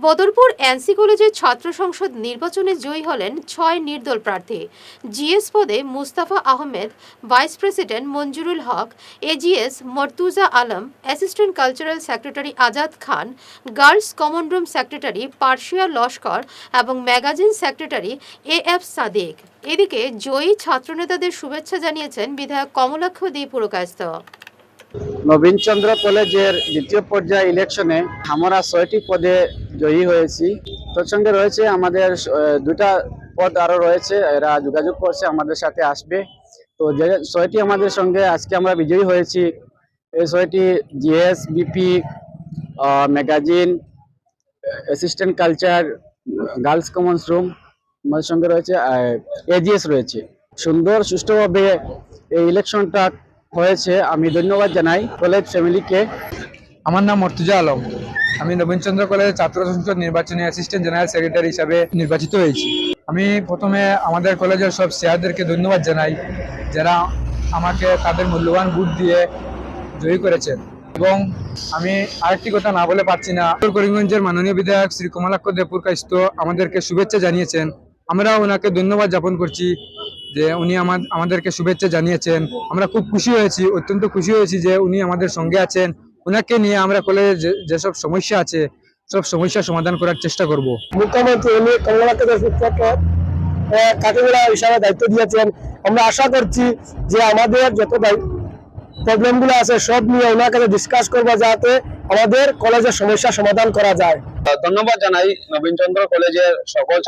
Badarpur NC কলেজের ছাত্র সংসদ নির্বাচনে জয়ী হলেন ৬ নির্দল প্রার্থী। জিএস পদে Mustafa Ahmed, vice president Manjurul Haque, AGS Martuza Alam, assistant cultural secretary Azad Khan, girls common room secretary Parshia Laskar এবং ম্যাগাজিন সেক্রেটারি এএফ সাদিক। এদিকে জয়ী ছাত্রনেতাদের শুভেচ্ছা জানিয়েছেন বিধায়ক কমলাক্ষ দে পুরকায়স্থ। নবীনচন্দ্র কলেজের দ্বিতীয় পর্যায়ে ইলেকশনে আমরা ৬টি পদে জয়ী হয়েছি। তোর সঙ্গে রয়েছে আমাদের দুটা পদ আরো রয়েছে, এরা যোগাযোগ করছে আমাদের সাথে আসবে। তো যে ৬টি আমাদের সঙ্গে আজকে আমরা বিজয়ী হয়েছি, এই ৬টি GS, BP, magazine, assistant culture, girls Commons room আমাদের সঙ্গে রয়েছে, এজিএস রয়েছে। সুন্দর সুষ্ঠুভাবে এই ইলেকশনটা হয়েছে। আমি ধন্যবাদ জানাই কলেজ ফ্যামিলিকে। আমার নাম মর্তুজা আলম। আমি নবীনচন্দ্র কলেজের ছাত্র সংসদ নির্বাচনে অ্যাসিস্ট্যান্ট জেনারেল সেক্রেটারি হিসাবে নির্বাচিত হয়েছি। আমি প্রথমে আমাদের কলেজের সব স্যারদেরকে ধন্যবাদ জানাই, যারা আমাকে তাদের মূল্যবান ভোট দিয়ে জয়ী করেছেন। এবং আমি আরেকটি কথা না বলে পারছি না, করিমগঞ্জের মাননীয় বিধায়ক শ্রী কমলাক্ষ দে পুরকায়স্থ আমাদেরকে শুভেচ্ছা জানিয়েছেন। আমরা ওনাকে ধন্যবাদ জ্ঞাপন করছি যে উনি আমাদেরকে শুভেচ্ছা জানিয়েছেন। আমরা খুব খুশি হয়েছি, অত্যন্ত খুশি হয়েছি যে উনি আমাদের সঙ্গে আছেন। ওনাকে নিয়ে আমরা কলেজে যেসব সমস্যা আছে সব সমস্যা সমাধান করার চেষ্টা করব। মুখ্যমন্ত্রী উনি কমলাক্ষ দে পুরকায়স্থকে কাটিগড়া হিসাবে দায়িত্ব দিয়েছেন। আমরা আশা করছি যে আমাদের যত প্রবলেমগুলো আছে সব নিয়ে ওনার কাছে ডিসকাস করবো, যাতে আমাদের কলেজের সমস্যা সমাধান করা যায়। ধন্যবাদ জানাই নবীনচন্দ্র কলেজের সকল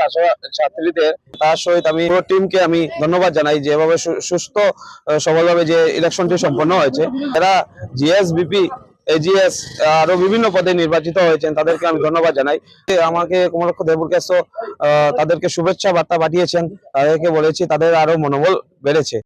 ছাত্রীদের, তার সহিত আমি পুরো টিমকে আমি ধন্যবাদ জানাই যেভাবে সুস্থ সবলভাবে যে ইলেকশনটি সম্পন্ন হয়েছে। এরা জিএস, বিপি, এজিএস আরো বিভিন্ন পদে নির্বাচিত হয়েছেন, তাদেরকে আমি ধন্যবাদ জানাই। আমাকে কমলাক্ষ দে পুরকায়স্থ তাদেরকে শুভেচ্ছা বার্তা পাঠিয়েছেন, তাদেরকে বলেছি তাদের আরো মনোবল বেড়েছে।